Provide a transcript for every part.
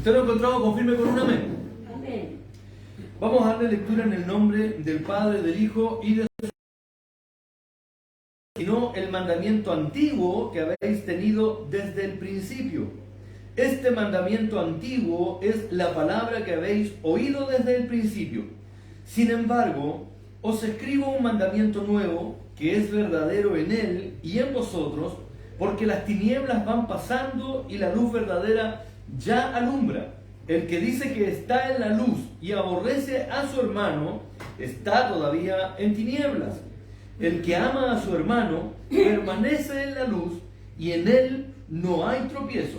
¿Usted lo ha encontrado? Confirme con un amén. Amén. Vamos a darle lectura en el nombre del Padre, del Hijo y del Espíritu. Sino el mandamiento antiguo que habéis tenido desde el principio. Este mandamiento antiguo es la palabra que habéis oído desde el principio. Sin embargo, os escribo un mandamiento nuevo, que es verdadero en él y en vosotros, porque las tinieblas van pasando y la luz verdadera ya alumbra. El que dice que está en la luz y aborrece a su hermano, está todavía en tinieblas. El que ama a su hermano permanece en la luz y en él no hay tropiezo.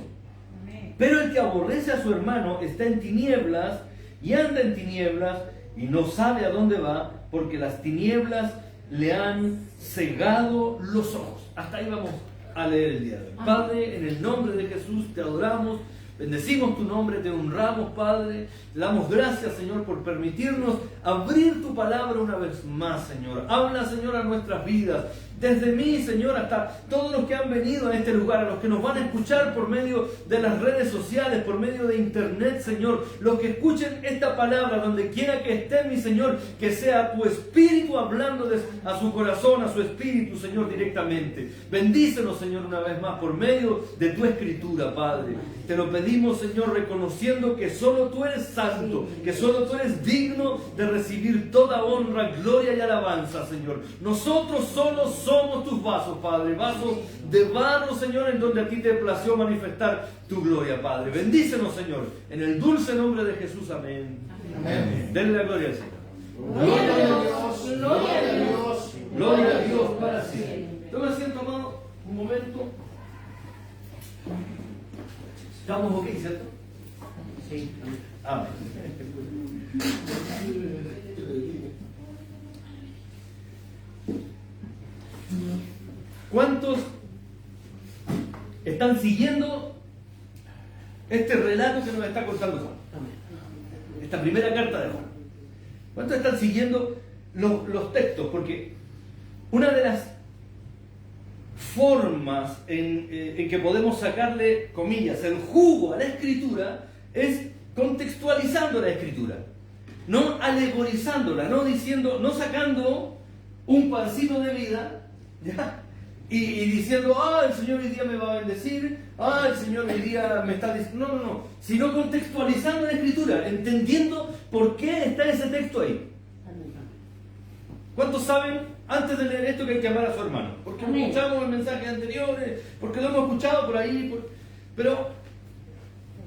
Pero el que aborrece a su hermano está en tinieblas y anda en tinieblas y no sabe a dónde va, porque las tinieblas le han cegado los ojos. Hasta ahí vamos a leer el día de hoy. Padre, en el nombre de Jesús te adoramos, bendecimos tu nombre, te honramos, Padre. Te damos gracias, Señor, por permitirnos abrir tu palabra una vez más, Señor. Habla, Señor, a nuestras vidas. Desde mí, Señor, hasta todos los que han venido a este lugar, a los que nos van a escuchar por medio de las redes sociales, por medio de internet, Señor. Los que escuchen esta palabra, donde quiera que esté, mi Señor, que sea tu Espíritu hablando a su corazón, a su espíritu, Señor, directamente. Bendícenos, Señor, una vez más, por medio de tu Escritura, Padre. Te lo pedimos, Señor, reconociendo que solo tú eres santo, que solo tú eres digno de recibir toda honra, gloria y alabanza, Señor. Nosotros solo somos tus vasos, Padre, vasos de barro, Señor, en donde a ti te plació manifestar tu gloria, Padre. Bendícenos, Señor, en el dulce nombre de Jesús, amén. Amén. Denle la gloria al Señor. Gloria a Dios, gloria a Dios, gloria a Dios para siempre. Toma asiento, amado, un momento. ¿Estamos ok, cierto? Sí. Amén. ¿Cuántos están siguiendo este relato que nos está contando Juan? Esta primera carta de Juan. ¿Cuántos están siguiendo los textos? Porque una de las formas en que podemos sacarle, comillas, el jugo a la Escritura es contextualizando la Escritura, no alegorizándola, no diciendo, no sacando un pancito de vida, ¿ya? Y diciendo, el Señor hoy día me va a bendecir, el Señor hoy día me está diciendo, no, sino contextualizando la Escritura, entendiendo por qué está ese texto ahí. ¿Cuántos saben, antes de leer esto, que hay que amar a su hermano? Porque escuchamos el mensaje anterior, porque lo hemos escuchado por ahí, pero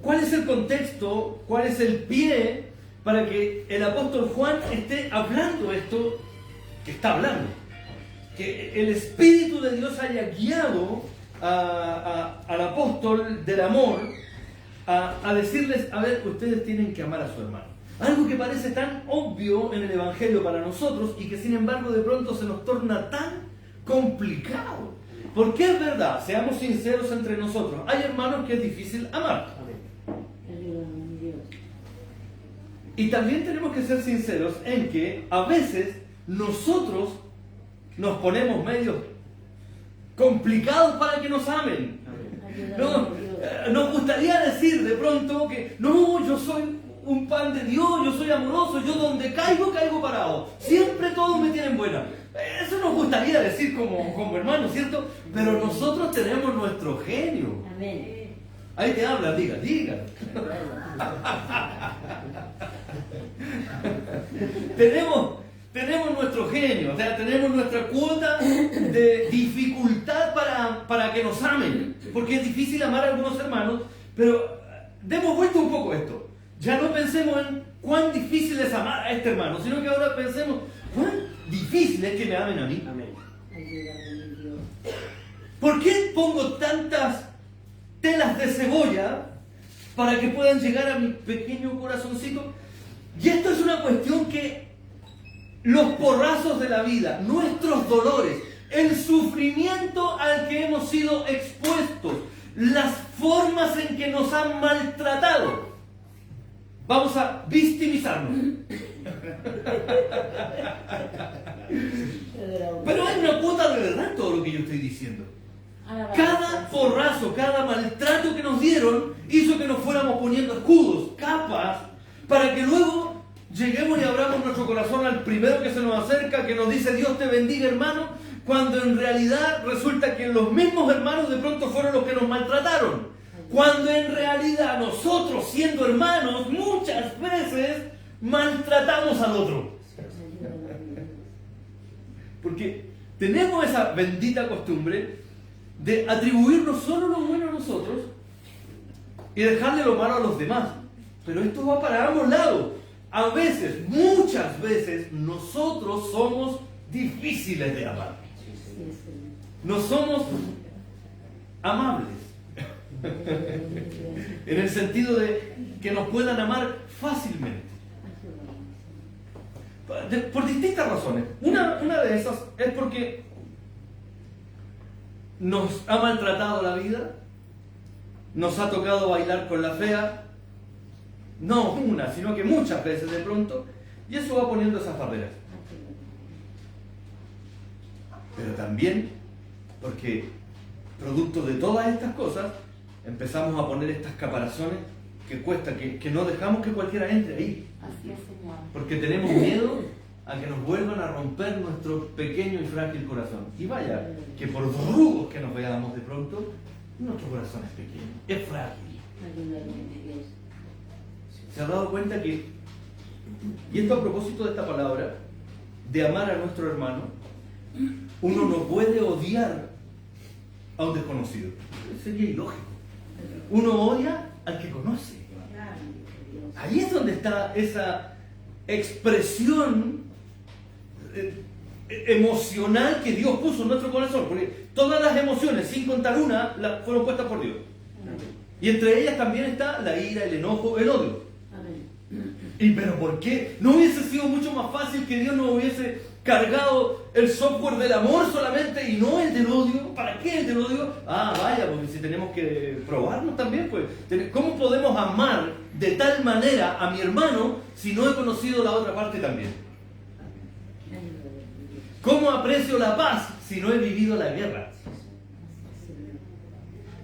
¿cuál es el contexto, cuál es el pie para que el apóstol Juan esté hablando esto que está hablando? Que el Espíritu de Dios haya guiado al apóstol del amor a decirles, a ver, ustedes tienen que amar a su hermano. Algo que parece tan obvio en el Evangelio para nosotros y que sin embargo de pronto se nos torna tan complicado. Porque es verdad, seamos sinceros entre nosotros, hay hermanos que es difícil amar. Y también tenemos que ser sinceros en que a veces nosotros nos ponemos medio complicados para que nos amen. Nos gustaría decir de pronto que no, yo soy un pan de Dios, yo soy amoroso, yo donde caigo, caigo parado. Siempre todos me tienen buena. Eso nos gustaría decir como hermanos, ¿cierto? Pero nosotros tenemos nuestro genio. Amén. Ahí te habla, diga. Tenemos nuestro genio, o sea, tenemos nuestra cuota de dificultad para que nos amen. Porque es difícil amar a algunos hermanos, pero demos vuelta un poco a esto. Ya no pensemos en cuán difícil es amar a este hermano, sino que ahora pensemos cuán difícil es que me amen a mí. Amén. ¿Por qué pongo tantas telas de cebolla para que puedan llegar a mi pequeño corazoncito? Y esto es una cuestión que los porrazos de la vida, nuestros dolores, el sufrimiento al que hemos sido expuestos, las formas en que nos han maltratado, vamos a victimizarnos. Pero hay una cuota de verdad en todo lo que yo estoy diciendo. Cada porrazo, cada maltrato que nos dieron hizo que nos fuéramos poniendo escudos, nuestro corazón al primero que se nos acerca, que nos dice Dios te bendiga, hermano, cuando en realidad resulta que los mismos hermanos de pronto fueron los que nos maltrataron. Cuando en realidad nosotros, siendo hermanos, muchas veces maltratamos al otro. Porque tenemos esa bendita costumbre de atribuirnos solo lo bueno a nosotros y dejarle lo malo a los demás. Pero esto va para ambos lados. A veces, muchas veces, nosotros somos difíciles de amar. No somos amables. En el sentido de que nos puedan amar fácilmente. Por distintas razones. Una de esas es porque nos ha maltratado la vida, nos ha tocado bailar con la fea, no una, sino que muchas veces de pronto, y eso va poniendo esas barreras. Pero también porque, producto de todas estas cosas, empezamos a poner estas caparazones que cuesta, que no dejamos que cualquiera entre ahí. Así es, Señor. Porque tenemos miedo a que nos vuelvan a romper nuestro pequeño y frágil corazón. Y vaya, que por rudos que nos veamos de pronto, nuestro corazón es pequeño, es frágil. ¿Se ha dado cuenta que, y esto a propósito de esta palabra, de amar a nuestro hermano, uno no puede odiar a un desconocido? Sería ilógico. Uno odia al que conoce. Ahí es donde está esa expresión emocional que Dios puso en nuestro corazón, porque todas las emociones, sin contar una, fueron puestas por Dios. Y entre ellas también está la ira, el enojo, el odio. ¿Y pero por qué? ¿No hubiese sido mucho más fácil que Dios nos hubiese cargado el software del amor solamente y no el del odio? ¿Para qué el del odio? Ah, vaya, porque si tenemos que probarnos también, pues, ¿cómo podemos amar de tal manera a mi hermano si no he conocido la otra parte también? ¿Cómo aprecio la paz si no he vivido la guerra?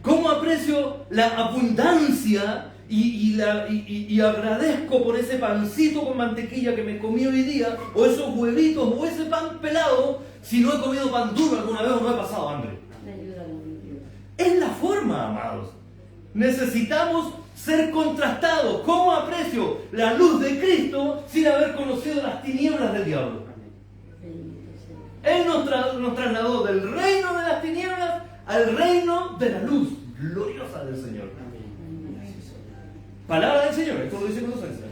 ¿Cómo aprecio la abundancia y agradezco por ese pancito con mantequilla que me comí hoy día, o esos huevitos, o ese pan pelado, si no he comido pan duro alguna vez o no he pasado hambre? Es la forma, amados. Necesitamos ser contrastados. ¿Cómo aprecio la luz de Cristo sin haber conocido las tinieblas del diablo? Él nos trasladó del reino de las tinieblas al reino de la luz gloriosa del Señor. Palabra del Señor, esto lo dice Colosenses.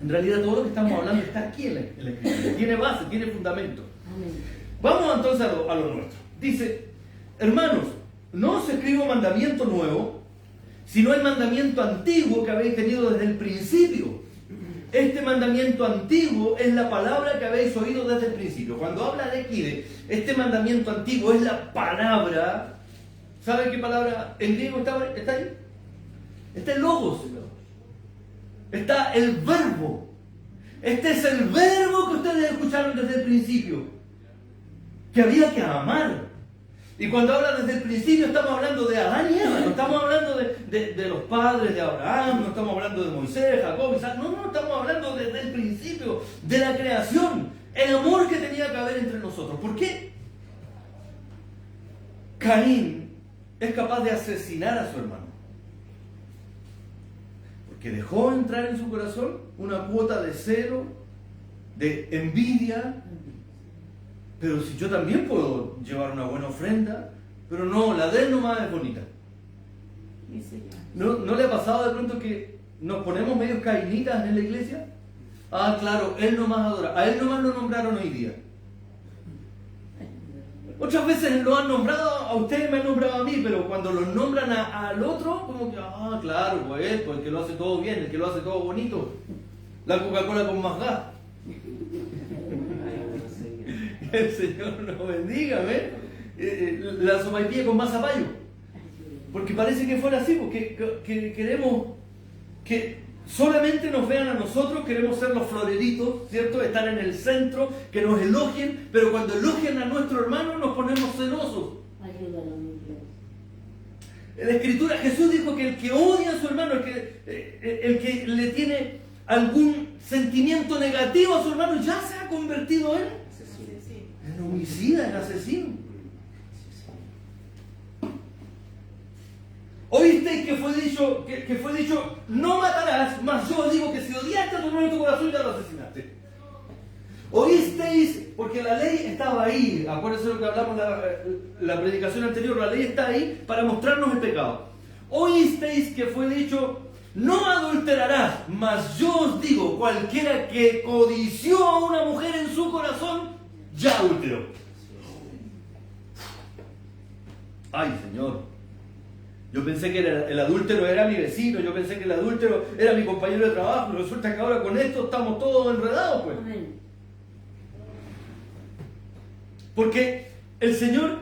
En realidad todo lo que estamos hablando está aquí en la Escritura. Tiene base, tiene fundamento. Vamos entonces a lo nuestro. Dice, hermanos, no os escribo mandamiento nuevo, sino el mandamiento antiguo que habéis tenido desde el principio. Este mandamiento antiguo es la palabra que habéis oído desde el principio. Cuando habla de aquí, de este mandamiento antiguo, es la palabra. ¿Saben qué palabra en griego está ahí? Está el logos. Está el verbo. Este es el verbo que ustedes escucharon desde el principio. Que había que amar. Y cuando habla desde el principio estamos hablando de Adán y Eva, no estamos hablando de los padres de Abraham, no estamos hablando de Moisés, Jacob, Isaac, no, estamos hablando desde el principio, de la creación, el amor que tenía que haber entre nosotros. ¿Por qué Caín es capaz de asesinar a su hermano? Porque dejó entrar en su corazón una cuota de celo, de envidia. Pero si yo también puedo llevar una buena ofrenda, pero no, la de él nomás es bonita. ¿No le ha pasado de pronto que nos ponemos medios cainitas en la iglesia? Ah, claro, él nomás adora. A él nomás lo nombraron hoy día. Otras veces lo han nombrado, a ustedes me han nombrado a mí, pero cuando lo nombran al otro, como que, ah, claro, pues el que lo hace todo bien, el que lo hace todo bonito. La Coca-Cola con más gas. El Señor nos bendiga, ¿ves? La sopaipilla con más zapallo. Porque parece que fuera así, porque que queremos que solamente nos vean a nosotros, queremos ser los floreritos, ¿cierto? Estar en el centro, que nos elogien, pero cuando elogian a nuestro hermano nos ponemos celosos. En la Escritura Jesús dijo que el que odia a su hermano, el que le tiene algún sentimiento negativo a su hermano, ya se ha convertido en homicida, en asesino. Oísteis que fue dicho, no matarás, mas yo digo que si odiaste a tu hermano en tu corazón, ya lo asesinaste. Oísteis, porque la ley estaba ahí, acuérdense lo que hablamos en la predicación anterior, la ley está ahí para mostrarnos el pecado. Oísteis que fue dicho, no adulterarás, mas yo os digo, cualquiera que codició a una mujer en su corazón, ya adulteró. Ay, Señor. Yo pensé que el adúltero era mi vecino, yo pensé que el adúltero era mi compañero de trabajo, y resulta que ahora con esto estamos todos enredados, pues. Amén. Porque el Señor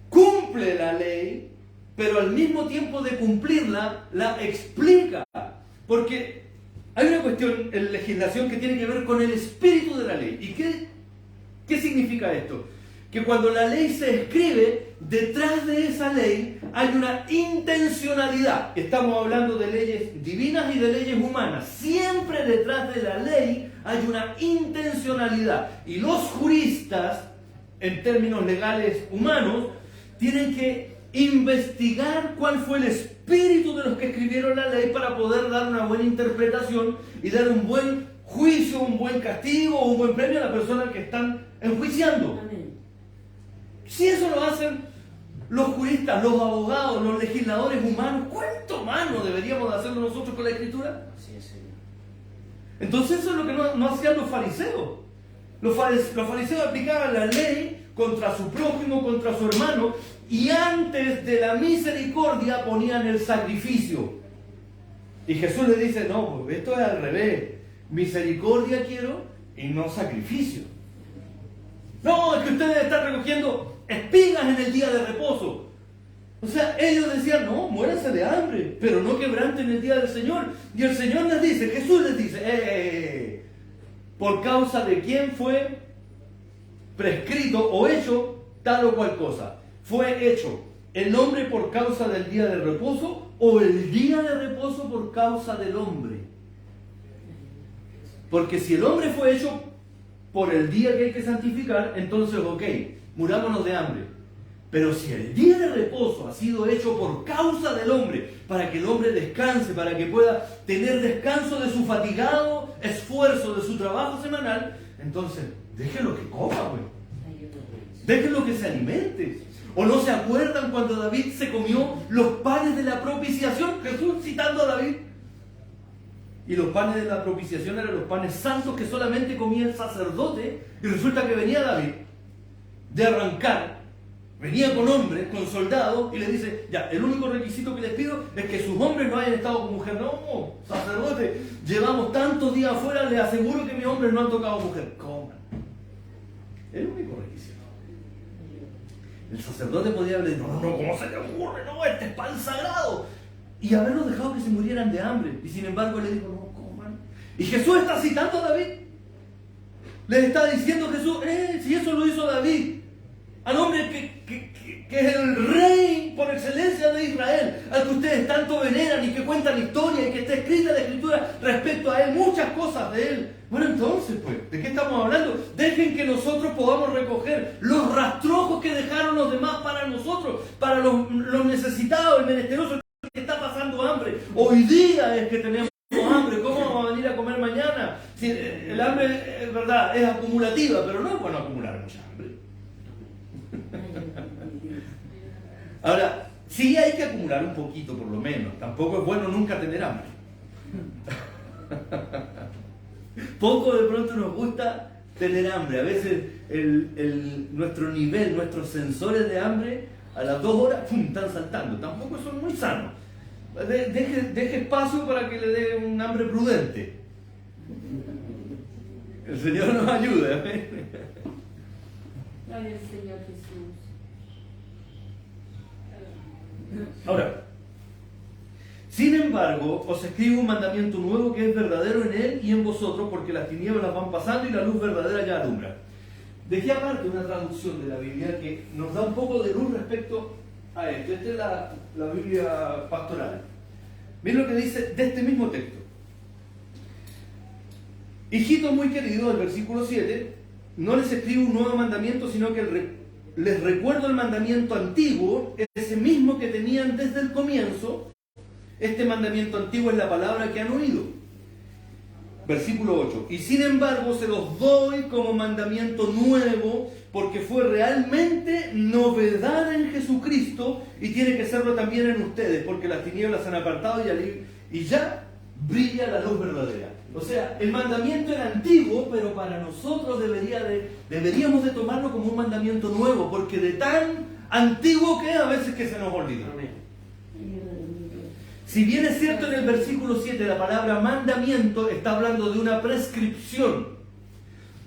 cumple la ley, pero al mismo tiempo de cumplirla, la explica. Porque hay una cuestión en legislación que tiene que ver con el espíritu de la ley. ¿Y qué significa esto? Que cuando la ley se escribe, detrás de esa ley hay una intencionalidad. Estamos hablando de leyes divinas y de leyes humanas. Siempre detrás de la ley hay una intencionalidad. Y los juristas, en términos legales humanos, tienen que investigar cuál fue el espíritu de los que escribieron la ley para poder dar una buena interpretación y dar un buen juicio, un buen castigo o un buen premio a la persona que están enjuiciando. Amén. Si eso lo hacen los juristas, los abogados, los legisladores humanos, ¿cuánto más no deberíamos de hacerlo nosotros con la Escritura? Así es, Señor. Entonces eso es lo que no hacían los fariseos. Los fariseos aplicaban la ley contra su prójimo, contra su hermano, y antes de la misericordia ponían el sacrificio. Y Jesús le dice, no, pues esto es al revés. Misericordia quiero y no sacrificio. No, es que ustedes están recogiendo espigas en el día de reposo. O sea, ellos decían, no, muéranse de hambre, pero no quebranten el día del Señor. Y el Señor les dice, Jesús les dice, ¿por causa de quién fue prescrito o hecho tal o cual cosa? ¿Fue hecho el hombre por causa del día de reposo o el día de reposo por causa del hombre? Porque si el hombre fue hecho por el día que hay que santificar, entonces, ok, murámonos de hambre. Pero si el día de reposo ha sido hecho por causa del hombre, para que el hombre descanse, para que pueda tener descanso de su fatigado esfuerzo, de su trabajo semanal, entonces, déjenlo que coma, güey. Déjenlo que se alimente. ¿O no se acuerdan cuando David se comió los panes de la propiciación? Jesús citando a David. Y los panes de la propiciación eran los panes santos que solamente comía el sacerdote. Y resulta que venía David de arrancar, venía con hombres, con soldados, y le dice, ya, el único requisito que les pido es que sus hombres no hayan estado con mujer. No, sacerdote, llevamos tantos días afuera, les aseguro que mis hombres no han tocado mujer. Coman. El único requisito. El sacerdote podía haber dicho, no, ¿cómo se le ocurre? No, este es pan sagrado. Y haberlos dejado que se murieran de hambre. Y sin embargo le dijo, no, coman. Y Jesús está citando a David. Les está diciendo Jesús, si eso lo hizo David, al hombre que es el rey por excelencia de Israel, al que ustedes tanto veneran y que cuentan historia y que está escrita en la Escritura respecto a él, muchas cosas de él. Bueno, entonces, pues, ¿de qué estamos hablando? Dejen que nosotros podamos recoger los rastrojos que dejaron los demás para nosotros, para los necesitados, el menesteroso, el que está pasando hambre. Hoy día es que tenemos hambre. ¿Cómo vamos a venir a comer mañana? Si el hambre, es verdad, es acumulativa, pero no es bueno acumular mucha hambre. Ahora, sí hay que acumular un poquito por lo menos. Tampoco es bueno nunca tener hambre. Poco de pronto nos gusta tener hambre. A veces nuestro nivel, nuestros sensores de hambre, a las 2 horas, ¡pum!, están saltando. Tampoco son muy sanos. Deje espacio para que le dé un hambre prudente. El Señor nos ayude. Gloria al Señor Jesús. Ahora, sin embargo, os escribo un mandamiento nuevo que es verdadero en él y en vosotros, porque las tinieblas van pasando y la luz verdadera ya alumbra. Dejé aparte una traducción de la Biblia que nos da un poco de luz respecto a esto. Esta es la Biblia pastoral. Miren lo que dice de este mismo texto. Hijitos muy queridos, el versículo 7, no les escribo un nuevo mandamiento, sino que les recuerdo el mandamiento antiguo, ese mismo que tenían desde el comienzo. Este mandamiento antiguo es la palabra que han oído. Versículo 8. Y sin embargo se los doy como mandamiento nuevo, porque fue realmente novedad en Jesucristo y tiene que serlo también en ustedes, porque las tinieblas se han apartado y ya brilla la luz verdadera. O sea, el mandamiento era antiguo, pero para nosotros deberíamos de tomarlo como un mandamiento nuevo, porque de tan antiguo que es a veces que se nos olvida. Si bien es cierto en el versículo 7 la palabra mandamiento está hablando de una prescripción,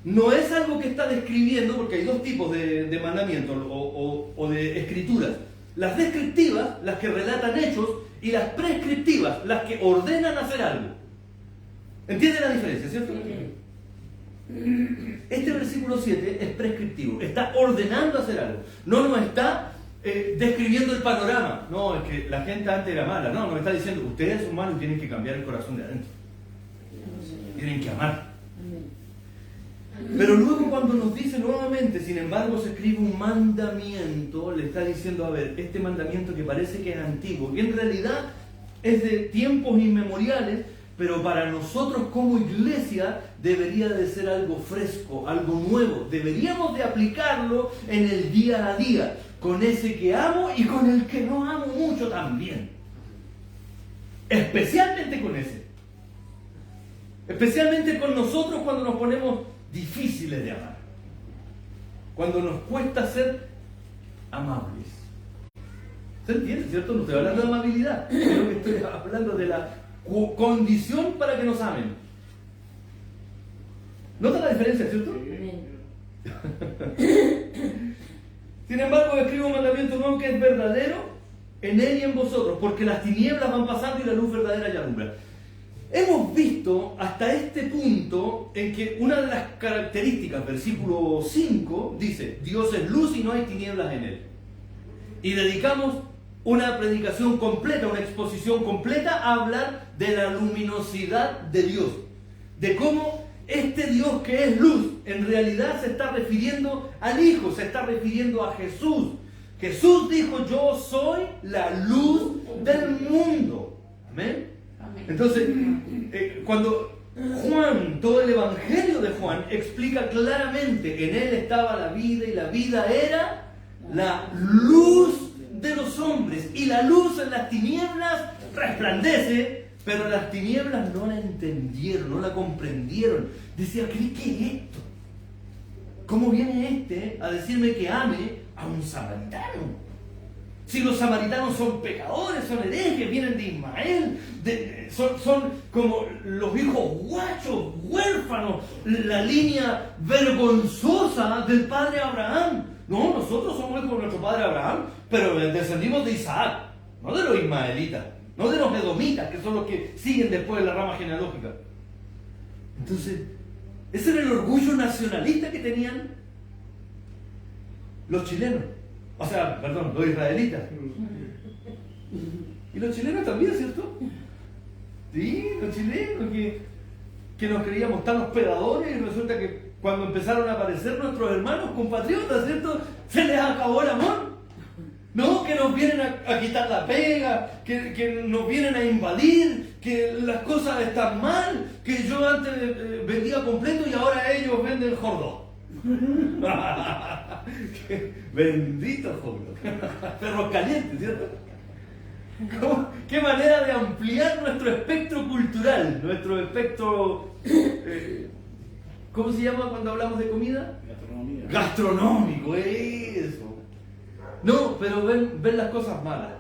no es algo que está describiendo, porque hay dos tipos de mandamientos o de escrituras. Las descriptivas, las que relatan hechos, y las prescriptivas, las que ordenan hacer algo. ¿Entienden la diferencia, cierto? Este versículo 7 es prescriptivo, está ordenando hacer algo. No nos está describiendo el panorama. No, es que la gente antes era mala. No, nos está diciendo, ustedes son malos y tienen que cambiar el corazón de adentro. Tienen que amar. Pero luego cuando nos dice nuevamente, sin embargo se escribe un mandamiento, le está diciendo, a ver, este mandamiento que parece que es antiguo, y en realidad es de tiempos inmemoriales, pero para nosotros como iglesia debería de ser algo fresco, algo nuevo. Deberíamos de aplicarlo en el día a día, con ese que amo y con el que no amo mucho también. Especialmente con ese. Especialmente con nosotros cuando nos ponemos difíciles de amar. Cuando nos cuesta ser amables. ¿Se entiende, cierto? No estoy hablando de amabilidad, sino que estoy hablando de la condición para que nos amen. ¿Nota la diferencia, cierto? Sin embargo, escribo un mandamiento nuevo que es verdadero en él y en vosotros, porque las tinieblas van pasando y la luz verdadera ya alumbra. Hemos visto hasta este punto en que una de las características, versículo 5, dice, Dios es luz y no hay tinieblas en él. Y dedicamos una predicación completa, una exposición completa a hablar de la luminosidad de Dios. De cómo este Dios que es luz, en realidad se está refiriendo al Hijo, se está refiriendo a Jesús. Jesús dijo, yo soy la luz del mundo. Amén. Entonces, cuando Juan, todo el Evangelio de Juan, explica claramente, en él estaba la vida y la vida era la luz de los hombres. Y la luz en las tinieblas resplandece, pero las tinieblas no la entendieron, no la comprendieron. Decía, ¿qué es esto? ¿Cómo viene este a decirme que ame a un samaritano? Si los samaritanos son pecadores, son herejes, vienen de Ismael, son como los hijos guachos, huérfanos, la línea vergonzosa del padre Abraham. No, nosotros somos hijos de nuestro padre Abraham, pero descendimos de Isaac, no de los ismaelitas, no de los edomitas, que son los que siguen después de la rama genealógica. Entonces, ese era el orgullo nacionalista que tenían los chilenos. O sea, perdón, los israelitas. Y los chilenos también, ¿cierto? Sí, los chilenos que nos creíamos tan hospedadores y resulta que cuando empezaron a aparecer nuestros hermanos compatriotas, ¿cierto? Se les acabó el amor. No, que nos vienen a quitar la pega, que nos vienen a invadir, que las cosas están mal, que yo antes vendía completo y ahora ellos venden jordón. Bendito joven. Perros calientes, ¿cierto? ¿Qué manera de ampliar nuestro espectro cultural? Nuestro espectro... ¿cómo se llama cuando hablamos de comida? Gastronomía. Gastronómico, eso. No, pero ven las cosas malas.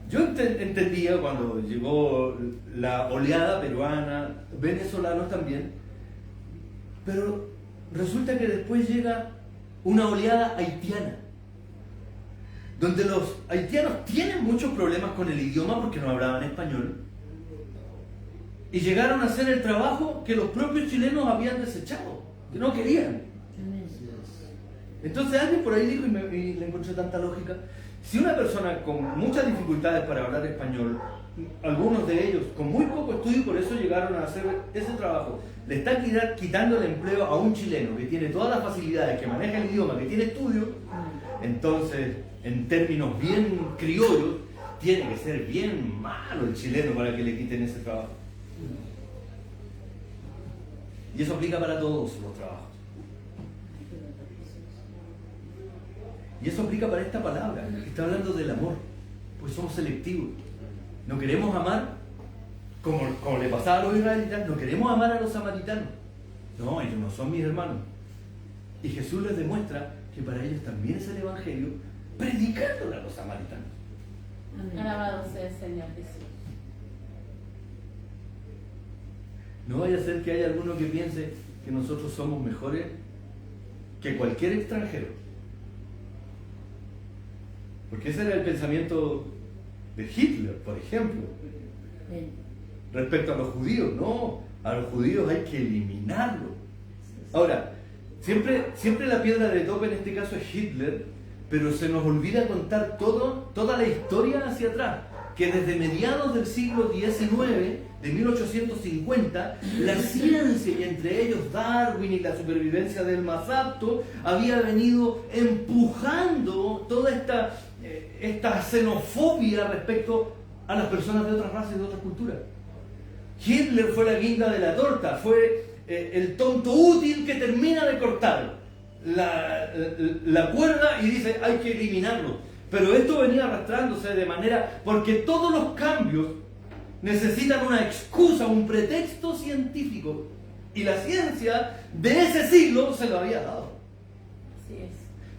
Yo entendía cuando llegó la oleada peruana, venezolanos también, pero resulta que después llega una oleada haitiana, donde los haitianos tienen muchos problemas con el idioma porque no hablaban español, y llegaron a hacer el trabajo que los propios chilenos habían desechado, que no querían. Entonces alguien por ahí dijo, y le encontré tanta lógica, si una persona con muchas dificultades para hablar español, algunos de ellos con muy poco estudio y por eso llegaron a hacer ese trabajo, le están quitando el empleo a un chileno que tiene todas las facilidades, que maneja el idioma, que tiene estudios, entonces, en términos bien criollos, tiene que ser bien malo el chileno para que le quiten ese trabajo. Y eso aplica para todos los trabajos. Y eso aplica para esta palabra, que está hablando del amor, pues somos selectivos. No queremos amar como le pasaba a los israelitas, no queremos amar a los samaritanos. No, ellos no son mis hermanos. Y Jesús les demuestra que para ellos también es el Evangelio, predicándole a los samaritanos. Alabado sea el Señor Jesús. No vaya a ser que haya alguno que piense que nosotros somos mejores que cualquier extranjero. Porque ese era el pensamiento de Hitler, por ejemplo. Respecto a los judíos, no, a los judíos hay que eliminarlos. Ahora, siempre la piedra de tope en este caso es Hitler, pero se nos olvida contar toda la historia hacia atrás, que desde mediados del siglo XIX, de 1850, la ciencia, y entre ellos Darwin y la supervivencia del más apto, había venido empujando toda esta xenofobia respecto a las personas de otras razas y de otras culturas. Hitler fue la guinda de la torta, fue el tonto útil que termina de cortar la cuerda y dice hay que eliminarlo. Pero esto venía arrastrándose de manera, porque todos los cambios necesitan una excusa, un pretexto científico. Y la ciencia de ese siglo se lo había dado. Así es.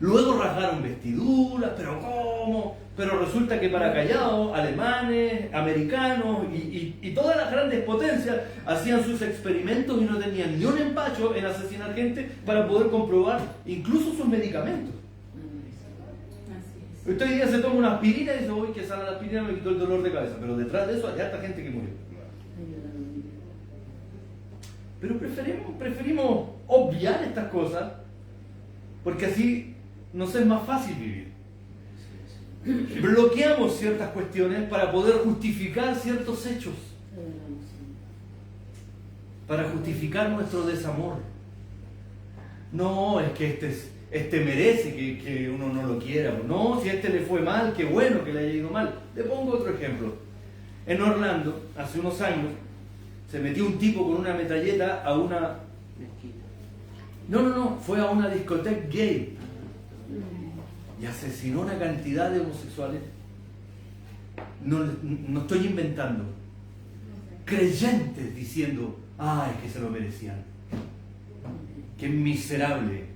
Luego rasgaron vestiduras, pero ¿cómo? Pero resulta que para callados, alemanes, americanos y todas las grandes potencias hacían sus experimentos y no tenían ni un empacho en asesinar gente para poder comprobar incluso sus medicamentos. Así es. Usted hoy día se toma una aspirina y dice, uy, que sana la aspirina me quitó el dolor de cabeza, pero detrás de eso hay harta gente que murió. Pero preferimos obviar estas cosas porque así nos es más fácil vivir. Bloqueamos ciertas cuestiones para poder justificar ciertos hechos, para justificar nuestro desamor. No, es que este merece que uno no lo quiera. No, si a este le fue mal, qué bueno que le haya ido mal. Le pongo otro ejemplo. En Orlando, hace unos años, se metió un tipo con una metralleta a una... No, fue a una discoteca gay y asesinó una cantidad de homosexuales. No estoy inventando. Creyentes diciendo, ay, que se lo merecían. Qué miserable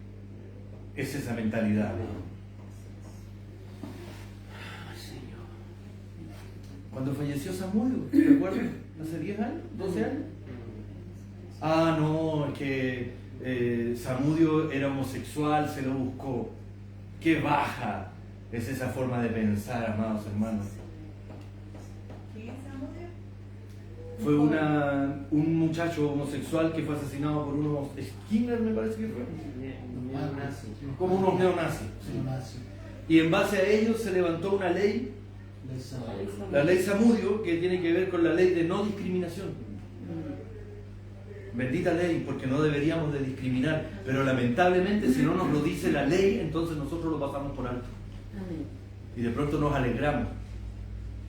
es esa mentalidad. Ay, Señor. Cuando falleció Samudio, ¿te acuerdas? ¿Hace 10 años? ¿12 años? Ah, no, es que Samudio era homosexual, se lo buscó. Qué baja es esa forma de pensar, amados hermanos. Fue un muchacho homosexual que fue asesinado por unos Skinner, me parece que fue. Como unos neonazis. Sí. Y en base a ellos se levantó una ley, la ley Samudio, que tiene que ver con la ley de no discriminación. Bendita ley, porque no deberíamos de discriminar, pero lamentablemente si no nos lo dice la ley, entonces nosotros lo pasamos por alto. Y de pronto nos alegramos.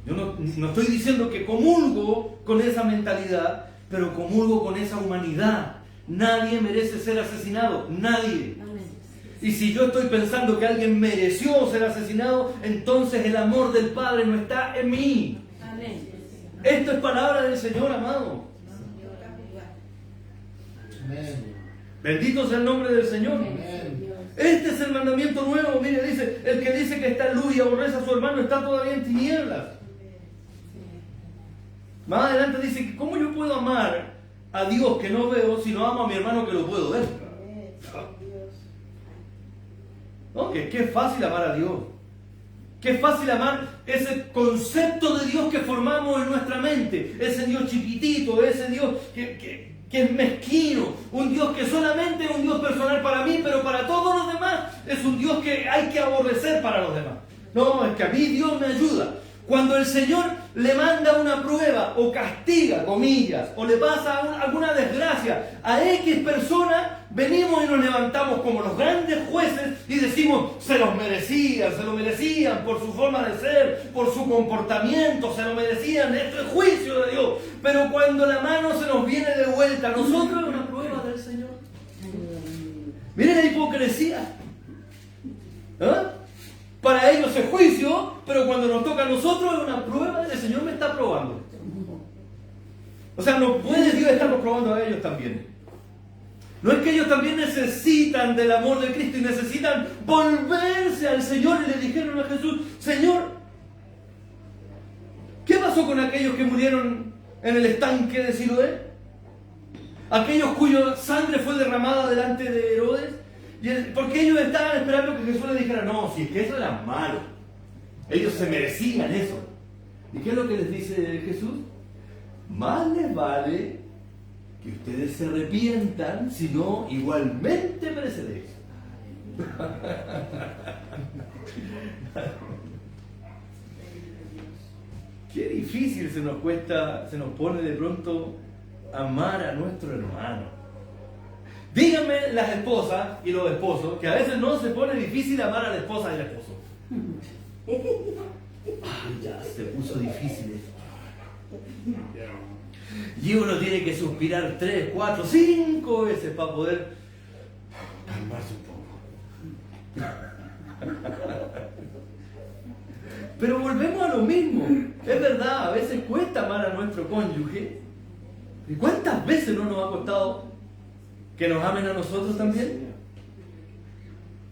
Yo no estoy diciendo que comulgo con esa mentalidad, pero comulgo con esa humanidad. Nadie merece ser asesinado, nadie. Y si yo estoy pensando que alguien mereció ser asesinado, entonces el amor del Padre no está en mí. Esto es palabra del Señor, amado. Bendito sea el nombre del Señor. Este es el mandamiento nuevo. Mire, dice, el que dice que está en luz y aborrece a su hermano está todavía en tinieblas. Más adelante dice, ¿cómo yo puedo amar a Dios que no veo si no amo a mi hermano que lo puedo ver? ¿No? Que es fácil amar a Dios. Qué fácil amar ese concepto de Dios que formamos en nuestra mente. Ese Dios chiquitito, ese Dios que es mezquino. Un Dios que solamente es un Dios personal para mí, pero para todos los demás es un Dios que hay que aborrecer para los demás. No, es que a mí Dios me ayuda. Cuando el Señor le manda una prueba o castiga, comillas, o le pasa alguna desgracia a X persona, venimos y nos levantamos como los grandes jueces y decimos, se lo merecían por su forma de ser, por su comportamiento, se lo merecían, esto es juicio de Dios. Pero cuando la mano se nos viene de vuelta a nosotros, es una prueba del Señor. Miren la hipocresía. ¿Ah? Para ellos es juicio, pero cuando nos toca a nosotros es una prueba del Señor me está probando. O sea, no puede Dios estarnos probando a ellos también. No es que ellos también necesitan del amor de Cristo y necesitan volverse al Señor y le dijeron a Jesús, Señor, ¿qué pasó con aquellos que murieron en el estanque de Siloé? Aquellos cuya sangre fue derramada delante de Herodes. Porque ellos estaban esperando que Jesús les dijera, no, si es que eso era malo. Ellos se merecían eso. ¿Y qué es lo que les dice Jesús? Más les vale que ustedes se arrepientan, si no, igualmente pereceréis. Qué difícil se nos pone de pronto amar a nuestro hermano. Díganme las esposas y los esposos que a veces no se pone difícil amar a la esposa y al esposo. Ay, ya se puso difícil esto. Y uno tiene que suspirar 3, 4, 5 veces para poder calmarse un poco. Pero volvemos a lo mismo. Es verdad, a veces cuesta amar a nuestro cónyuge. ¿Y cuántas veces no nos ha costado que nos amen a nosotros también?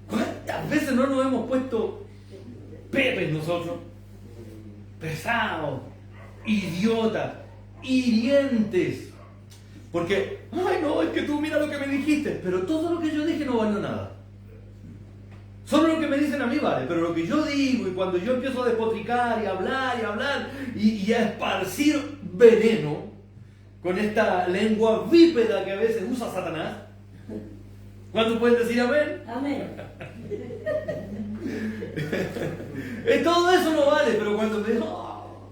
¿Cuántas veces no nos hemos puesto pepes nosotros? Pesados, idiotas, hirientes. Porque, ay no, es que tú mira lo que me dijiste, pero todo lo que yo dije no valió nada. Solo lo que me dicen a mí vale, pero lo que yo digo y cuando yo empiezo a despotricar y a hablar y a esparcir veneno con esta lengua vípeda que a veces usa Satanás, ¿cuántos pueden decir amén? Amén. Todo eso no vale, pero cuando me digo, oh,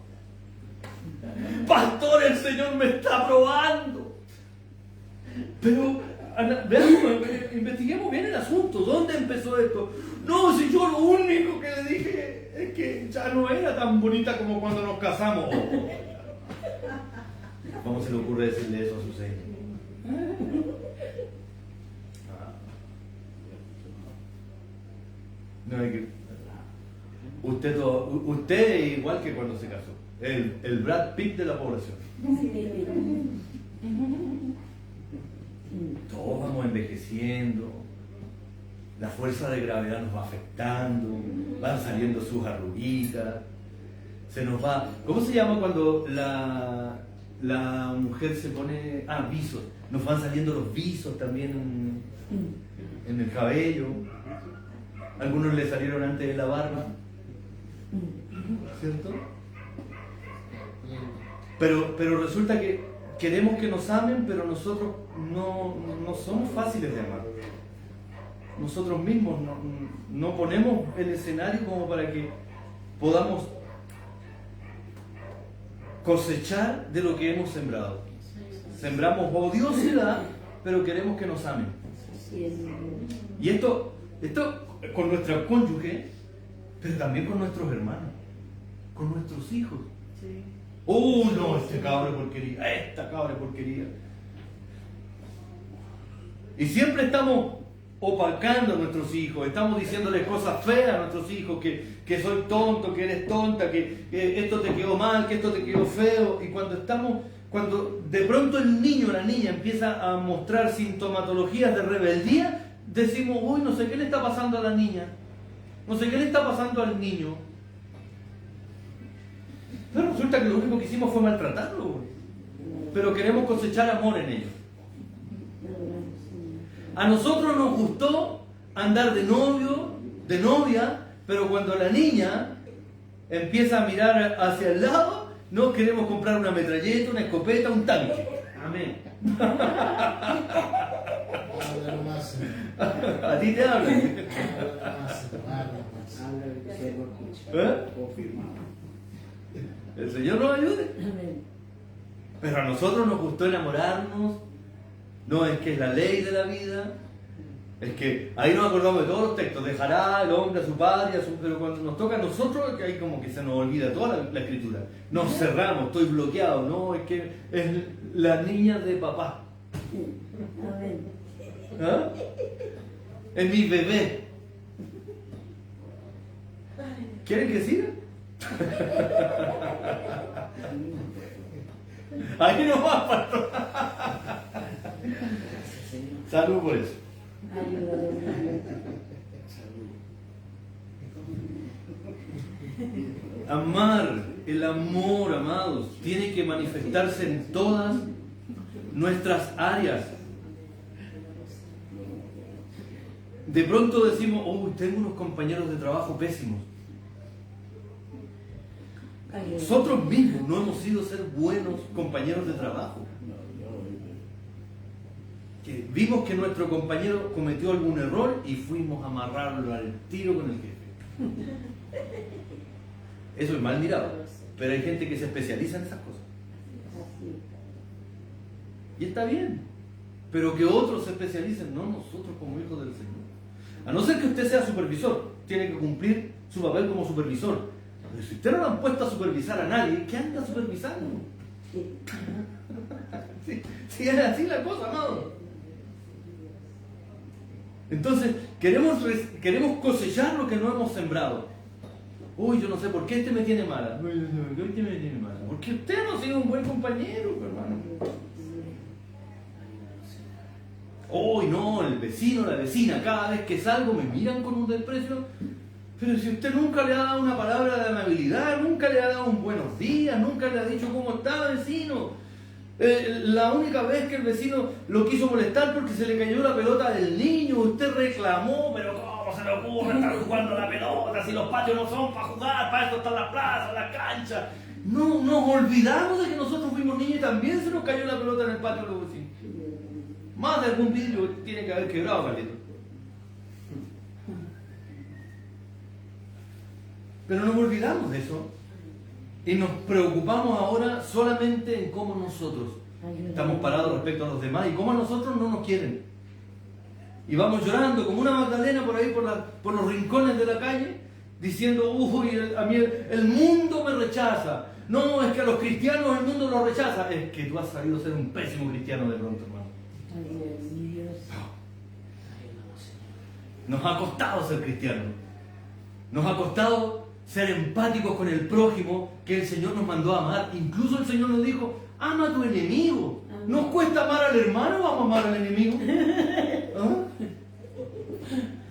pastor, el Señor me está probando. Pero veamos, investiguemos bien el asunto. ¿Dónde empezó esto? No, si yo lo único que le dije es que ya no era tan bonita como cuando nos casamos. ¿Cómo se le ocurre decirle eso a su señor? No hay que... Usted es igual que cuando se casó. El Brad Pitt de la población. Todos vamos envejeciendo. La fuerza de gravedad nos va afectando. Van saliendo sus arruguitas. Se nos va... ¿Cómo se llama cuando la mujer se pone... visos. Nos van saliendo los visos también en el cabello. Algunos le salieron antes de la barba. ¿Cierto? Pero resulta que queremos que nos amen, pero nosotros no somos fáciles de amar. Nosotros mismos no ponemos el escenario como para que podamos cosechar de lo que hemos sembrado. Sembramos odiosidad, pero queremos que nos amen. Y esto con nuestro cónyuge, pero también con nuestros hermanos, con nuestros hijos. Sí. No, este cabro de porquería, esta cabra de porquería. Y siempre estamos opacando a nuestros hijos, estamos diciéndoles cosas feas a nuestros hijos, que soy tonto, que eres tonta, que esto te quedó mal, que esto te quedó feo. Y cuando de pronto el niño o la niña empieza a mostrar sintomatologías de rebeldía, decimos, uy, no sé qué le está pasando a la niña, no sé qué le está pasando al niño. Pero resulta que lo único que hicimos fue maltratarlo, pero queremos cosechar amor en ellos. A nosotros nos gustó andar de novio, de novia, pero cuando la niña empieza a mirar hacia el lado, no queremos comprar una metralleta, una escopeta, un tanque. Amén. A ti te hablan. El Señor nos ayude. Amén. Pero a nosotros nos gustó enamorarnos. No, es que es la ley de la vida. Es que ahí nos acordamos de todos los textos. Dejará el hombre a su padre, pero cuando nos toca a nosotros, que ahí como que se nos olvida toda la escritura. Nos cerramos, estoy bloqueado. No, es que es la niña de papá. Amén. ¿Ah? Es mi bebé. ¿Quieren que siga? Ahí no va, pastor. Salud por eso. Ayúdame. Amar, el amor, amados, tiene que manifestarse en todas nuestras áreas. De pronto decimos, oh, tengo unos compañeros de trabajo pésimos. Nosotros mismos no hemos sido ser buenos compañeros de trabajo. Que vimos que nuestro compañero cometió algún error y fuimos a amarrarlo al tiro con el jefe. Eso es mal mirado, pero hay gente que se especializa en esas cosas. Y está bien, pero que otros se especialicen, no nosotros como hijos del Señor. A no ser que usted sea supervisor, tiene que cumplir su papel como supervisor. Pero si usted no lo han puesto a supervisar a nadie, ¿qué anda supervisando? Si es así la cosa, amado. Entonces, queremos cosechar lo que no hemos sembrado. Uy, yo no sé por qué este me tiene mala. ¿Por qué este me tiene mala? Porque usted no ha sido un buen compañero, hermano. Uy, no, el vecino, la vecina, cada vez que salgo me miran con un desprecio. Pero si usted nunca le ha dado una palabra de amabilidad, nunca le ha dado un buenos días, nunca le ha dicho cómo está, vecino. La única vez que el vecino lo quiso molestar porque se le cayó la pelota del niño, usted reclamó, pero ¿cómo se le ocurre estar jugando la pelota? Si los patios no son para jugar, para eso están las plazas, las canchas. No, nos olvidamos de que nosotros fuimos niños y también se nos cayó la pelota en el patio de los vecinos. Más de algún vidrio tiene que haber quebrado, Carlito. Pero nos olvidamos de eso. Y nos preocupamos ahora solamente en cómo nosotros estamos parados respecto a los demás y cómo a nosotros no nos quieren. Y vamos llorando como una Magdalena por ahí, por los rincones de la calle, diciendo, uy, a mí el mundo me rechaza. No, es que a los cristianos el mundo los rechaza. Es que tú has sabido ser un pésimo cristiano de pronto, hermano. Nos ha costado ser cristianos. Nos ha costado ser empáticos con el prójimo que el Señor nos mandó a amar. Incluso el Señor nos dijo, ama a tu enemigo. ¿Nos cuesta amar al hermano o vamos a amar al enemigo? ¿Ah?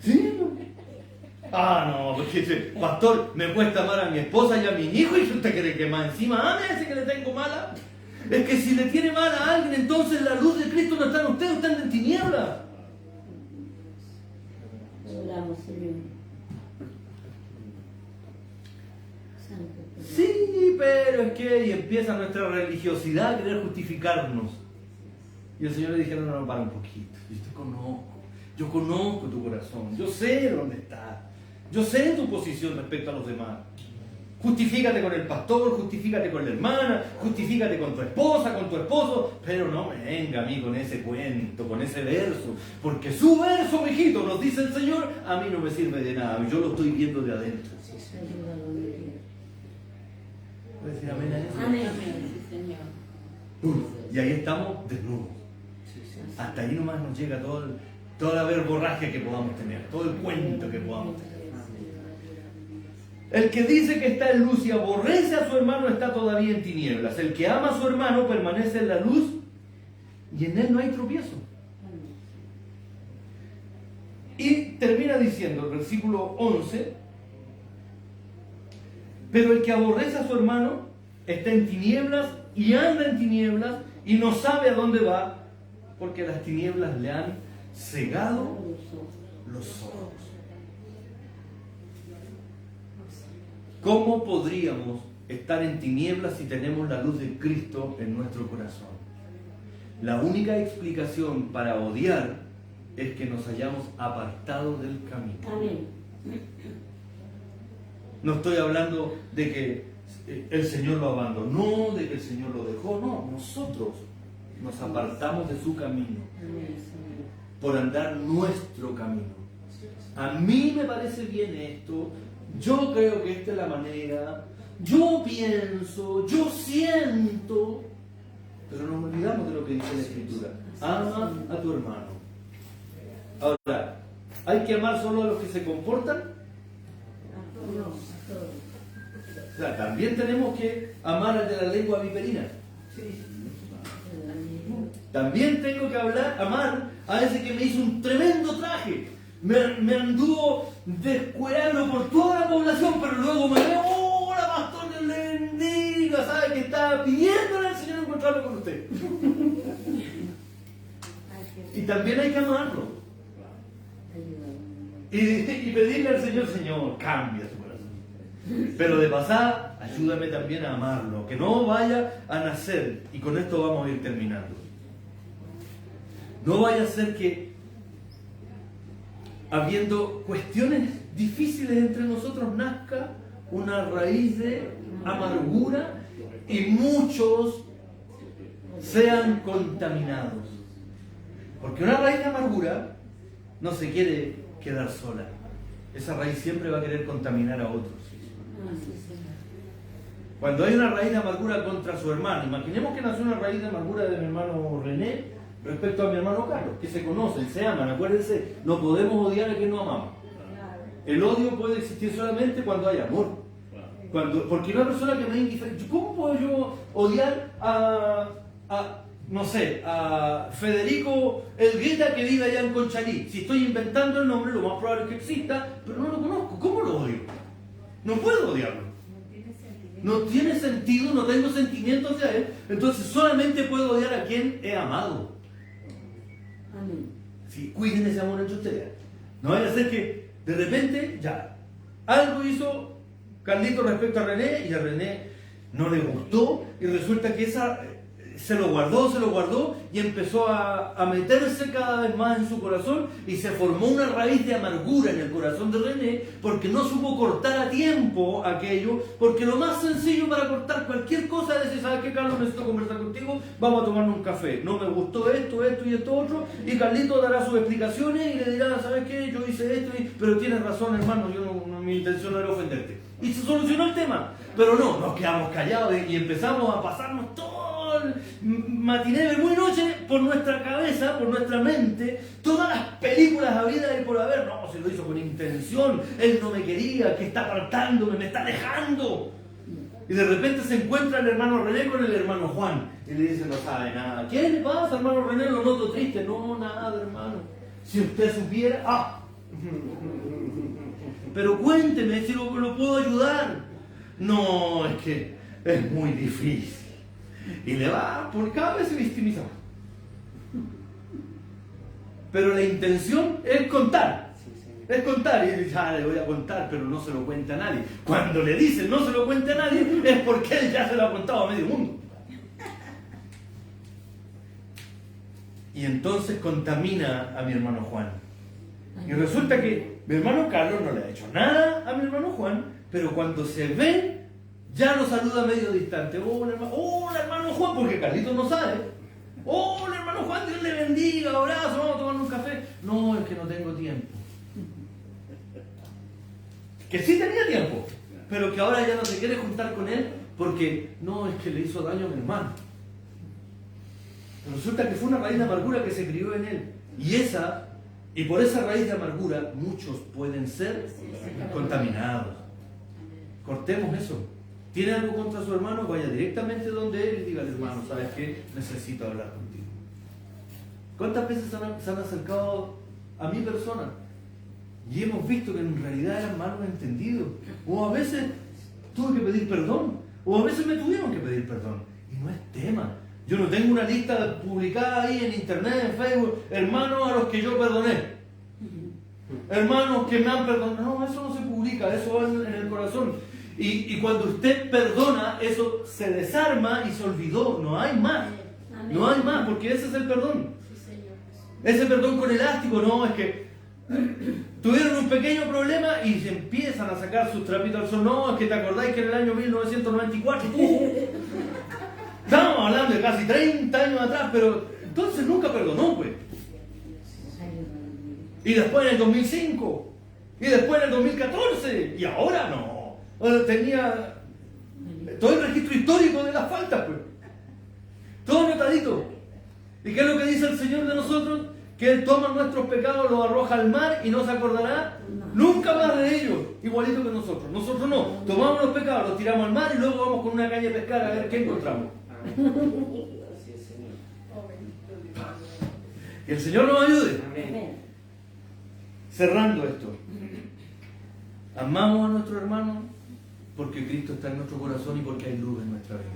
¿Sí? No, porque pastor, me cuesta amar a mi esposa y a mi hijo y usted cree que más encima ame a ese que le tengo mala. Es que si le tiene mala a alguien, entonces la luz de Cristo no está en usted, está en tinieblas. Oramos, Señor. Sí, pero es que y empieza nuestra religiosidad a querer justificarnos. Y el Señor le dijeron, no, para un poquito. Yo conozco tu corazón, yo sé dónde estás, yo sé tu posición respecto a los demás. Justifícate con el pastor, justifícate con la hermana, justifícate con tu esposa, con tu esposo, pero no me venga a mí con ese cuento, con ese verso, porque su verso, mijito, nos dice el Señor, a mí no me sirve de nada, yo lo estoy viendo de adentro. ¿Puedes decir amén a eso? Amén. Sí, Señor. Y ahí estamos desnudos. Hasta ahí nomás nos llega toda la verborragia que podamos tener, todo el cuento que podamos tener. El que dice que está en luz y aborrece a su hermano está todavía en tinieblas. El que ama a su hermano permanece en la luz y en él no hay tropiezo. Y termina diciendo el versículo 11, pero el que aborrece a su hermano está en tinieblas y anda en tinieblas y no sabe a dónde va porque las tinieblas le han cegado los ojos. ¿Cómo podríamos estar en tinieblas si tenemos la luz de Cristo en nuestro corazón? La única explicación para odiar es que nos hayamos apartado del camino. Amén. No estoy hablando de que el Señor lo abandonó, de que el Señor lo dejó. No, nosotros nos apartamos de su camino por andar nuestro camino. A mí me parece bien esto, yo creo que esta es la manera, yo pienso, yo siento, pero nos olvidamos de lo que dice la Escritura. Ama a tu hermano. Ahora, ¿hay que amar solo a los que se comportan? O sea, también tenemos que amar al de la lengua viperina. También tengo que amar a ese que me hizo un tremendo traje. Me anduvo descuerando por toda la población, pero luego me veo, ¡hola, pastor, Dios le bendiga! ¿Sabe que estaba pidiéndole al Señor encontrarlo con usted? Y también hay que amarlo. Y pedirle al Señor, Señor, cambia su corazón. Pero de pasada, ayúdame también a amarlo, que no vaya a nacer. Y con esto vamos a ir terminando. No vaya a ser que, habiendo cuestiones difíciles entre nosotros, nazca una raíz de amargura y muchos sean contaminados. Porque una raíz de amargura no se quiere quedar sola. Esa raíz siempre va a querer contaminar a otros. Cuando hay una raíz de amargura contra su hermano, imaginemos que nació una raíz de amargura de mi hermano René respecto a mi hermano Carlos, que se conocen, se aman. Acuérdense, no podemos odiar a quien no amamos. El odio puede existir solamente cuando hay amor. Porque una persona que me es indiferente, ¿cómo puedo yo odiar a Federico Elgueta que vive allá en Conchalí? Si estoy inventando el nombre, lo más probable es que exista, pero no lo conozco. ¿Cómo lo odio? No puedo odiarlo. No tiene sentido, no tengo sentimientos hacia él. Entonces solamente puedo odiar a quien he amado. Amén. Sí, cuiden ese amor entre ustedes. No vaya a ser que de repente ya algo hizo Carlito respecto a René y a René no le gustó y resulta que se lo guardó y empezó a meterse cada vez más en su corazón y se formó una raíz de amargura en el corazón de René porque no supo cortar a tiempo aquello, porque lo más sencillo para cortar cualquier cosa es decir, ¿sabes qué, Carlos? Necesito conversar contigo, vamos a tomarnos un café. No me gustó esto y esto otro, y Carlito dará sus explicaciones y le dirá, ¿sabes qué? Yo hice esto, pero tienes razón, hermano, mi intención no era ofenderte. Y se solucionó el tema, pero no, nos quedamos callados y empezamos a pasarnos todo matiné de muy noche por nuestra cabeza, por nuestra mente, todas las películas habidas y por haber. No, se lo hizo con intención, él no me quería, que está apartándome, me está dejando. Y de repente se encuentra el hermano René con el hermano Juan y le dice, no sabe nada. ¿Qué le pasa, hermano René? Lo noto triste. No, nada, hermano. Si usted supiera, pero cuénteme si lo puedo ayudar. No, es que es muy difícil. Y le va, por cada vez se victimiza. Pero la intención es contar. Es contar. Y él dice, le voy a contar, pero no se lo cuenta a nadie. Cuando le dicen no se lo cuente a nadie, es porque él ya se lo ha contado a medio mundo. Y entonces contamina a mi hermano Juan. Y resulta que mi hermano Carlos no le ha hecho nada a mi hermano Juan, pero cuando se ven, ya lo saluda medio distante. Hola hermano Juan, porque Carlitos no sabe. Hola hermano Juan, Dios le bendiga, abrazo, vamos a tomar un café. No, es que no tengo tiempo. Que sí tenía tiempo, pero que ahora ya no se quiere juntar con él porque no, es que le hizo daño a mi hermano. Resulta que fue una raíz de amargura que se crió en él. Y por esa raíz de amargura muchos pueden ser contaminados. Cortemos eso. ¿Tiene algo contra su hermano? Vaya directamente donde él y dígale, hermano, ¿sabes qué? Necesito hablar contigo. ¿Cuántas veces se han acercado a mi persona? Y hemos visto que en realidad eran malos entendidos. O a veces tuve que pedir perdón. O a veces me tuvieron que pedir perdón. Y no es tema. Yo no tengo una lista publicada ahí en internet, en Facebook, hermanos a los que yo perdoné. Hermanos que me han perdonado. No, eso no se publica, eso va en el corazón. Y cuando usted perdona, eso se desarma y se olvidó. No hay más. No hay más, porque ese es el perdón. Ese perdón con elástico, no, es que Tuvieron un pequeño problema y se empiezan a sacar sus trapitos al sol. No, es que te acordáis que en el año 1994, estábamos hablando de casi 30 años atrás, pero entonces nunca perdonó, pues. Y después en el 2005, y después en el 2014, y ahora no. Tenía todo el registro histórico de las faltas, pues. Todo anotadito. ¿Y qué es lo que dice el Señor de nosotros? Que Él toma nuestros pecados, los arroja al mar y no se acordará nunca más de ellos. Igualito que nosotros. Nosotros no. Tomamos los pecados, los tiramos al mar y luego vamos con una caña a pescar a ver qué encontramos. Que el Señor nos ayude. Cerrando esto. Amamos a nuestro hermano porque Cristo está en nuestro corazón y porque hay luz en nuestra vida.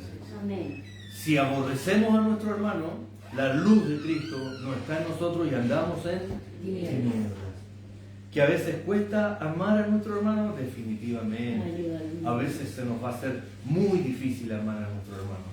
Si aborrecemos a nuestro hermano, la luz de Cristo no está en nosotros y andamos en tinieblas. Que a veces cuesta amar a nuestro hermano, definitivamente. A veces se nos va a hacer muy difícil amar a nuestro hermano.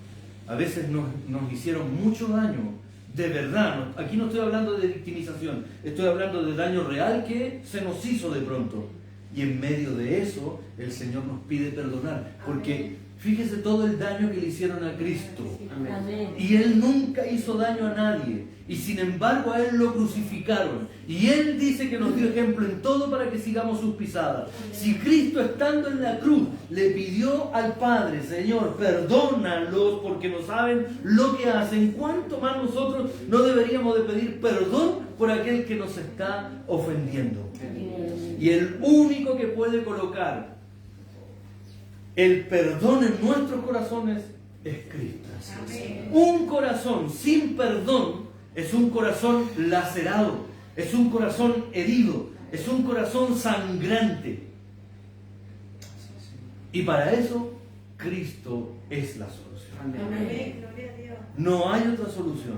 A veces nos hicieron mucho daño, de verdad. Aquí no estoy hablando de victimización, estoy hablando de daño real que se nos hizo de pronto. Y en medio de eso, el Señor nos pide perdonar. Porque fíjese todo el daño que le hicieron a Cristo. Amén. Y Él nunca hizo daño a nadie. Y sin embargo a Él lo crucificaron. Y Él dice que nos dio ejemplo en todo para que sigamos sus pisadas. Si Cristo estando en la cruz le pidió al Padre, Señor, perdónalos porque no saben lo que hacen, ¿cuánto más nosotros no deberíamos de pedir perdón por aquel que nos está ofendiendo? Y el único que puede colocar el perdón en nuestros corazones es Cristo. Un corazón sin perdón es un corazón lacerado, es un corazón herido, es un corazón sangrante. Y para eso Cristo es la solución. Amén. No hay otra solución.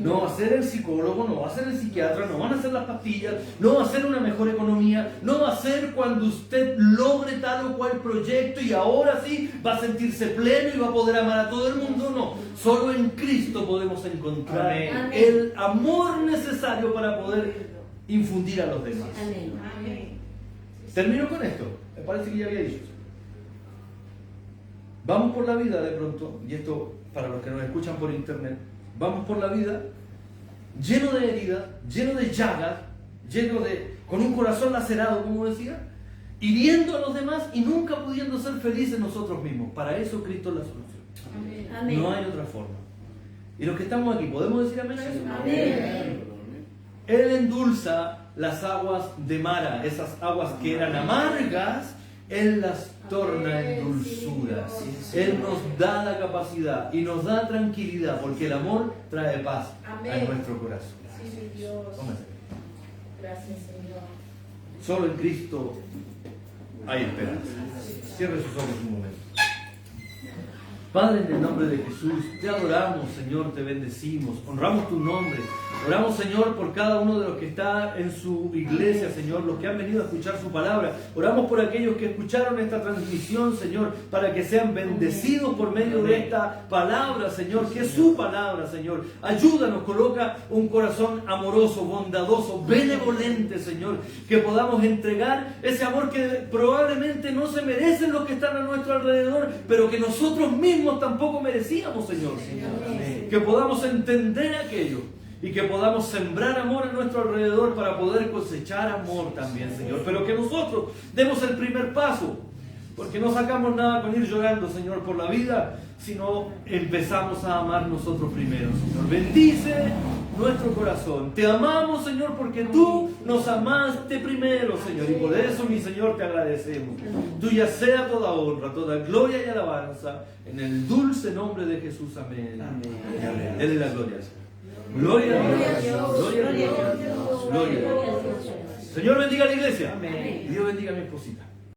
No va a ser el psicólogo, no va a ser el psiquiatra, no van a ser las pastillas, no va a ser una mejor economía, no va a ser cuando usted logre tal o cual proyecto y ahora sí va a sentirse pleno y va a poder amar a todo el mundo. No, solo en Cristo podemos encontrar Amén. el amor necesario para poder infundir a los demás. Amén. Termino con esto, me parece que ya había dicho. Vamos por la vida de pronto, y esto para los que nos escuchan por internet, vamos por la vida lleno de heridas, lleno de llagas, con un corazón lacerado, como decía, hiriendo a los demás y nunca pudiendo ser felices nosotros mismos. Para eso Cristo es la solución. Amén. No hay otra forma. Y los que estamos aquí, ¿podemos decir amén a eso? Amén. Él endulza las aguas de Mara, esas aguas que eran amargas, Él las torna en dulzura. Él nos da la capacidad y nos da tranquilidad, porque el amor trae paz a nuestro corazón. Sí, Dios. Póngase. Gracias, Señor. Solo en Cristo hay esperanza. Cierre sus ojos un momento. Padre, en el nombre de Jesús, te adoramos, Señor, te bendecimos, honramos tu nombre. Oramos, Señor, por cada uno de los que está en su iglesia, Señor, los que han venido a escuchar su palabra. Oramos por aquellos que escucharon esta transmisión, Señor, para que sean bendecidos por medio de esta palabra, Señor, que es su palabra, Señor. Ayúdanos, coloca un corazón amoroso, bondadoso, benevolente, Señor, que podamos entregar ese amor que probablemente no se merecen los que están a nuestro alrededor, pero que nosotros mismos tampoco merecíamos, Señor. Que podamos entender aquello y que podamos sembrar amor a nuestro alrededor para poder cosechar amor también, Señor. Pero que nosotros demos el primer paso, porque no sacamos nada con ir llorando, Señor, por la vida, sino empezamos a amar nosotros primero, Señor. Bendice nuestro corazón. Te amamos, Señor, porque tú nos amaste primero, Señor. Y por eso, mi Señor, te agradecemos. Tuya sea toda honra, toda gloria y alabanza, en el dulce nombre de Jesús. Amén. Amén. Dele la gloria, Señor. Gloria a Dios. Gloria a Dios. Gloria a Dios. Señor, bendiga a la iglesia. Y Dios bendiga a mi esposita.